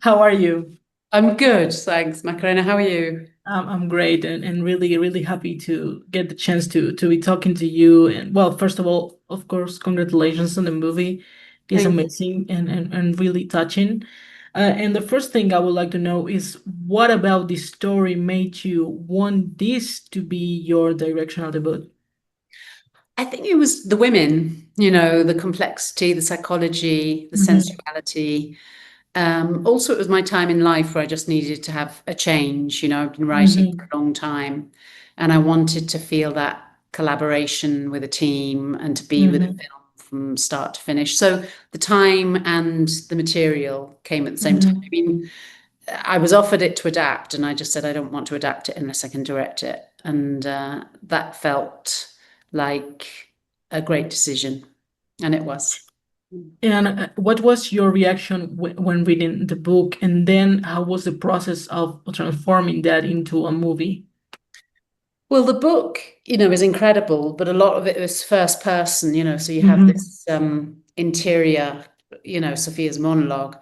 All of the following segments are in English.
How are you? I'm good, thanks, Macarena. How are you? I'm great and really, really happy to get the chance to be talking to you. And well, first of all, of course, congratulations on the movie. It's Thank amazing and really touching. And the first thing I would like to know is what about this story made you want this to be your directional debut? I think it was the women, the complexity, the psychology, the Hmm. sensuality. Also, it was my time in life where I just needed to have a change. I've been writing for Hmm. a long time and I wanted to feel that collaboration with a team and to be with a Hmm. film from start to finish. So the time and the material came at the same time. I Hmm. mean, I was offered it to adapt, and I just said I don't want to adapt it unless I can direct it, and that felt like a great decision, and it was. And what was your reaction when reading the book? And then how was the process of transforming that into a movie? Well, the book, is incredible, but a lot of it was first person, so you have Hmm. this interior, Sophia's monologue,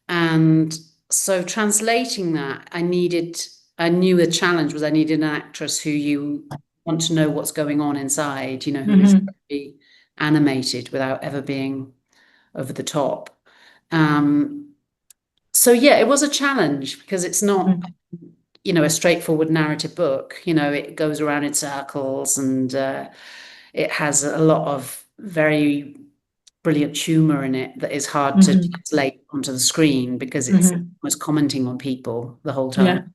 and so translating that, I knew the challenge was I needed an actress who you want to know what's going on inside, who is Hmm. very animated without ever being over the top. Um, so yeah, it was a challenge because it's not, Hmm. a straightforward narrative book. It goes around in circles and it has a lot of very brilliant humor in it that is hard to Hmm. translate onto the screen because it's Hmm. almost commenting on people the whole time.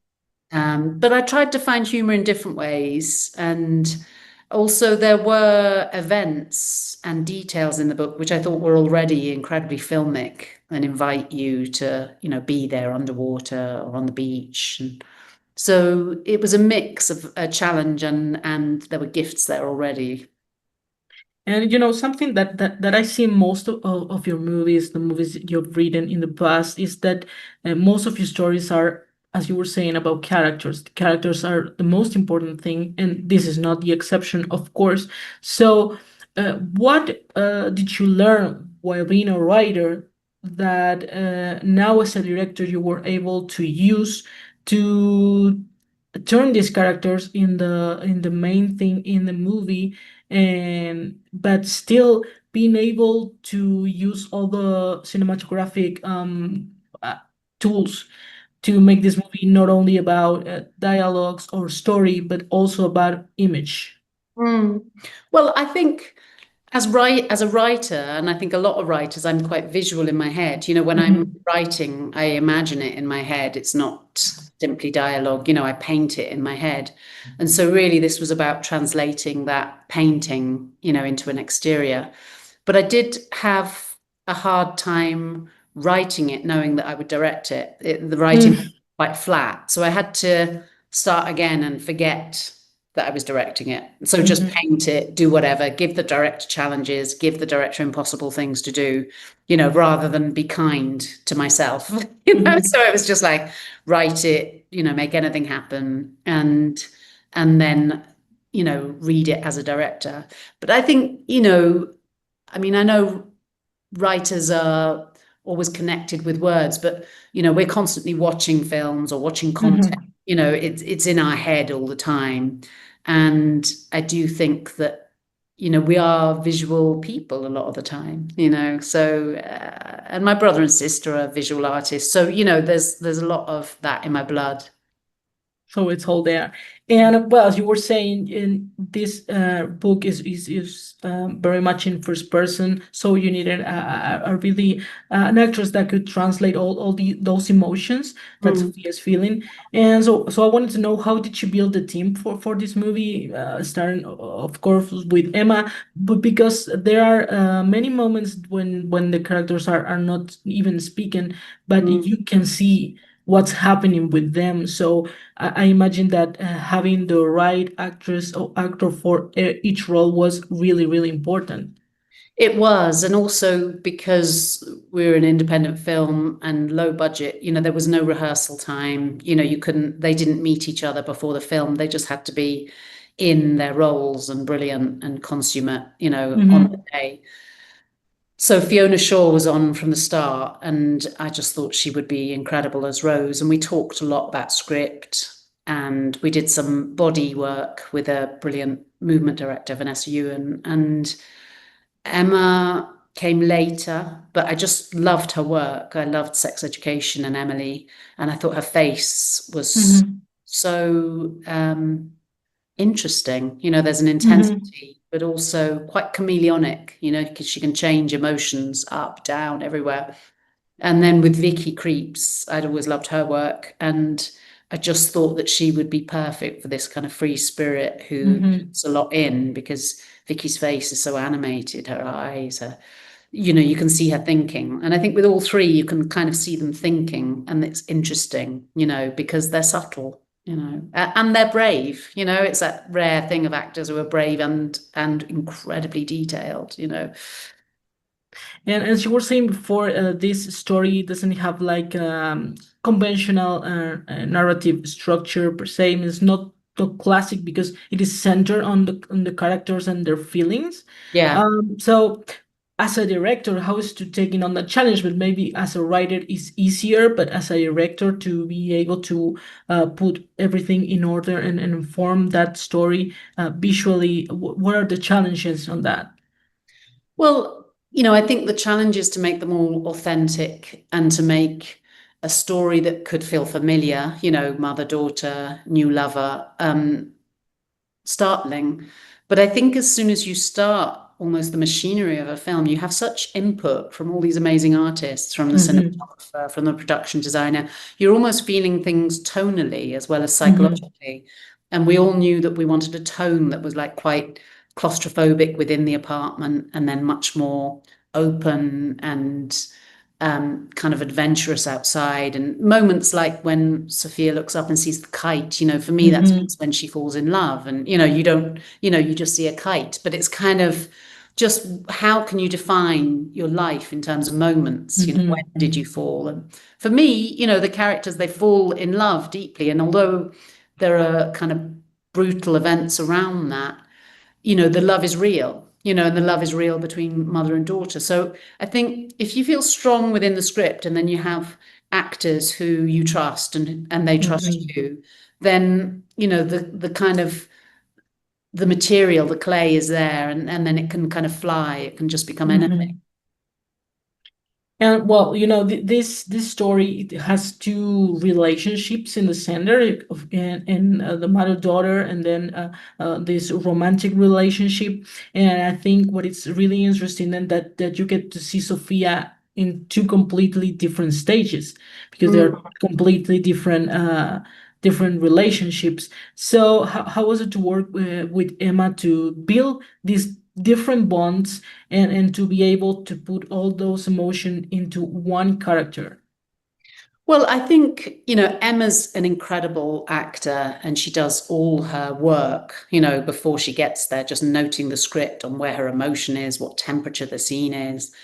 Yeah. But I tried to find humor in different ways. And also, there were events and details in the book which I thought were already incredibly filmic and invite you to, be there underwater or on the beach. And so it was a mix of a challenge and there were gifts there already. And something that I see in most of your movies, the movies you've written in the past, is that most of your stories are, as you were saying, about characters. The characters are the most important thing, and this is not the exception, of course. So, what did you learn while being a writer that now as a director you were able to use to turn these characters in the main thing in the movie, and but still being able to use all the cinematographic uh, tools to make this movie not only about dialogues or story but also about image. Mm. Well, I think as a writer, and I think a lot of writers, I'm quite visual in my head. When I'm Mhm. writing, I imagine it in my head. It's not simply dialogue, I paint it in my head. And so really this was about translating that painting, into an exterior. But I did have a hard time writing it, knowing that I would direct it. The writing was Mm. quite flat. So I had to start again and forget that I was directing it. So just Mhm. paint it, do whatever, give the director challenges, give the director impossible things to do, rather than be kind to myself. Mhm. So it was just like write it, make anything happen and then, read it as a director. But I think, I mean, I know writers are always connected with words, but we're constantly watching films or watching content. Mhm. It's in our head all the time, and I do think that we are visual people a lot of the time. So and my brother and sister are visual artists, so there's a lot of that in my blood. So it's all there. And well, as you were saying, in this book is very much in first person. So you needed a really an actress that could translate all those emotions that Mm. Sophia is feeling. And so I wanted to know, how did you build the team for this movie? Starting of course with Emma, but because there are many moments when the characters are not even speaking, but Mm. you can see what's happening with them. So I imagine that having the right actress or actor for each role was really, really important. It was, and also because we're an independent film and low budget, there was no rehearsal time. They didn't meet each other before the film. They just had to be in their roles and brilliant and consummate, on the Hmm. day. So Fiona Shaw was on from the start, and I just thought she would be incredible as Rose. And we talked a lot about script, and we did some body work with a brilliant movement director, Vanessa Ewan. And Emma came later, but I just loved her work. I loved Sex Education and Emily, and I thought her face was so interesting. There's an intensity, but also quite chameleonic, because she can change emotions up, down, everywhere. And then with Vicky Creeps, I'd always loved her work, and I just thought that she would be perfect for this kind of free spirit who puts a lot in, because Vicky's face is so animated, her eyes, you can see her thinking. And I think with all three, you can kind of see them thinking, and it's interesting, because they're subtle, and they're brave. It's that rare thing of actors who are brave and incredibly detailed. And as you were saying before, this story doesn't have like conventional narrative structure per se. It's not the classic because it is centered on the characters and their feelings. Yeah. So as a director, how is to taking on that challenge? But maybe as a writer is easier, but as a director to be able to put everything in order and inform that story visually, what are the challenges on that? Well, I think the challenge is to make them all authentic and to make a story that could feel familiar, mother, daughter, new lover, startling. But I think as soon as you start almost the machinery of a film, you have such input from all these amazing artists, from the cinematographer, from the production designer. You're almost feeling things tonally as well as psychologically. And we all knew that we wanted a tone that was like quite claustrophobic within the apartment, and then much more open and kind of adventurous outside. And moments like when Sophia looks up and sees the kite, for me, that's when she falls in love. And, you just see a kite, but it's kind of just how can you define your life in terms of moments? When did you fall? And for me, the characters, they fall in love deeply. And although there are kind of brutal events around that, the love is real, and the love is real between mother and daughter. So I think if you feel strong within the script, and then you have actors who you trust and they trust you, then, the kind of the material, the clay is there, and then it can kind of fly. It can just become anything. And well, this story, it has two relationships in the center of and the mother daughter, and then this romantic relationship. And I think what is really interesting and that you get to see Sophia in two completely different stages because they're completely different relationships. So how was it to work with Emma to build these different bonds and to be able to put all those emotion into one character? Well, I think, Emma's an incredible actor, and she does all her work, before she gets there, just noting the script on where her emotion is, what temperature the scene is.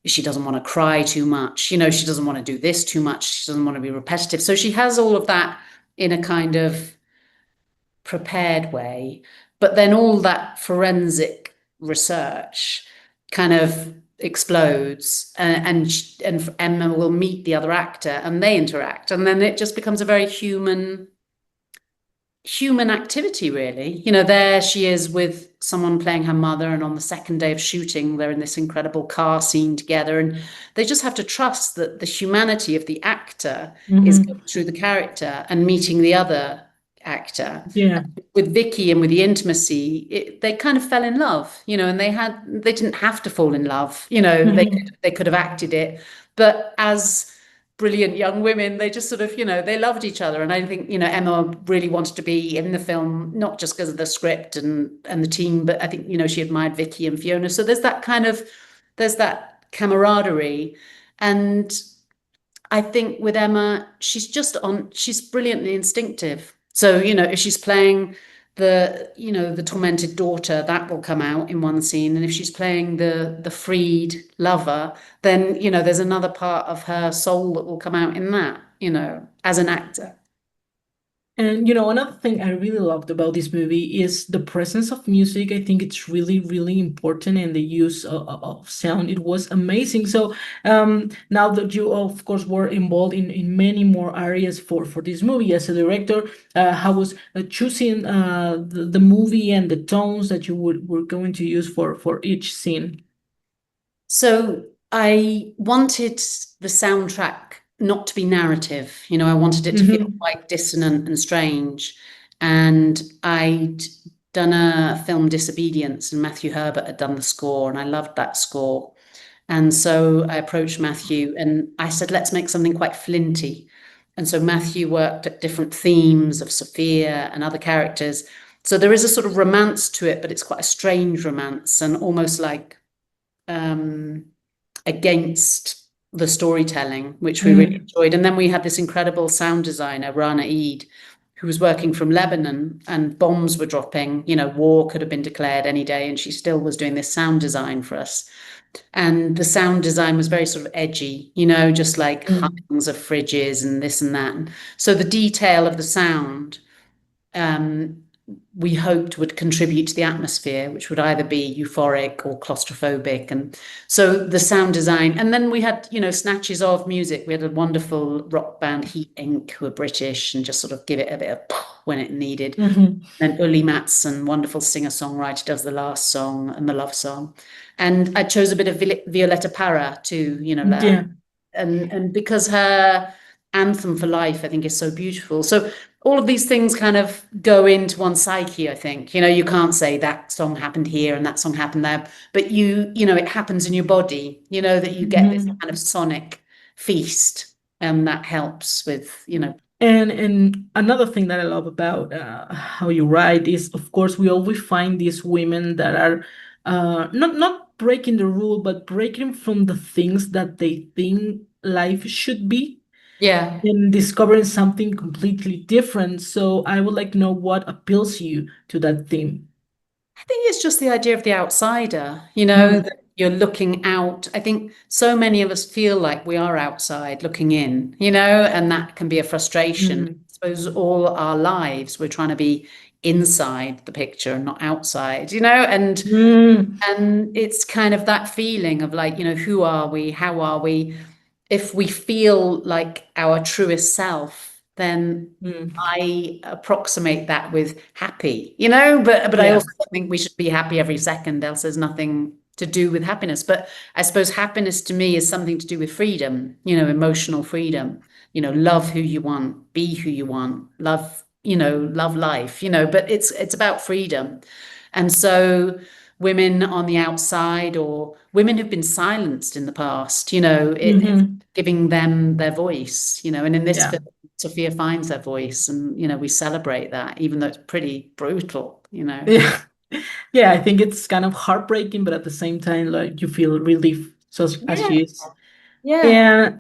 She doesn't want to cry too much, she doesn't want to do this too much, she doesn't want to be repetitive. So she has all of that in a kind of prepared way, but then all that forensic research kind of explodes, and Emma will meet the other actor and they interact, and then it just becomes a very human activity, really. There she is with someone playing her mother, and on the second day of shooting, they're in this incredible car scene together, and they just have to trust that the humanity of the actor is going through the character and meeting the other actor. Yeah. With Vicky and with the intimacy, they kind of fell in love, and they didn't have to fall in love, they could have acted it, but as brilliant young women, they just sort of, they loved each other. And I think, Emma really wanted to be in the film, not just because of the script and the team, but I think, she admired Vicky and Fiona. So there's that camaraderie. And I think with Emma, she's brilliantly instinctive. So, if she's playing the tormented daughter, that will come out in one scene. And if she's playing the freed lover, then, there's another part of her soul that will come out in that, as an actor. And another thing I really loved about this movie is the presence of music. I think it's really, really important, and the use of sound. It was amazing. So now that you, of course, were involved in many more areas for this movie as a director, how was choosing the movie and the tones that you were going to use for each scene? So I wanted the soundtrack not to be narrative. I wanted it to feel Mm-hmm. quite dissonant and strange. And I'd done a film, Disobedience, and Matthew Herbert had done the score, and I loved that score. And so I approached Matthew and I said, let's make something quite flinty. And so Matthew worked at different themes of Sophia and other characters. So there is a sort of romance to it, but it's quite a strange romance and almost like against the storytelling, which we really enjoyed. And then we had this incredible sound designer, Rana Eid, who was working from Lebanon, and bombs were dropping. War could have been declared any day, and she still was doing this sound design for us. And the sound design was very sort of edgy, just like hummings of fridges and this and that. So the detail of the sound, we hoped would contribute to the atmosphere, which would either be euphoric or claustrophobic. And so the sound design, and then we had, snatches of music. We had a wonderful rock band, Heat Inc., who are British and just sort of give it a bit of when it needed. Mm-hmm. Then Uli Matson, wonderful singer-songwriter, does the last song and the love song. And I chose a bit of Violetta Parra too, Yeah. and because her anthem for life, I think, is so beautiful. So all of these things kind of go into one psyche, I think. You can't say that song happened here and that song happened there, but it happens in your body, that you get this kind of sonic feast, and that helps with. And another thing that I love about how you write is, of course, we always find these women that are not breaking the rule, but breaking from the things that they think life should be, Yeah. and discovering something completely different. So I would like to know what appeals you to that theme. I think it's just the idea of the outsider, Mm, that you're looking out. I think so many of us feel like we are outside looking in, and that can be a frustration. I mm, suppose all our lives we're trying to be inside the picture and not outside, mm, and it's kind of that feeling of like, who are we? How are we? If we feel like our truest self, then mm. I approximate that with happy, but I Yeah. also think we should be happy every second, else there's nothing to do with happiness. But I suppose happiness to me is something to do with freedom, emotional freedom, love who you want, be who you want, love, love life, but it's about freedom. And so women on the outside or women who've been silenced in the past, it's Hmm. giving them their voice, and in this Yeah. film, Sophia finds her voice, and we celebrate that, even though it's pretty brutal. Yeah. Yeah, I think it's kind of heartbreaking, but at the same time, like you feel relief, so as Yeah, she is. yeah. And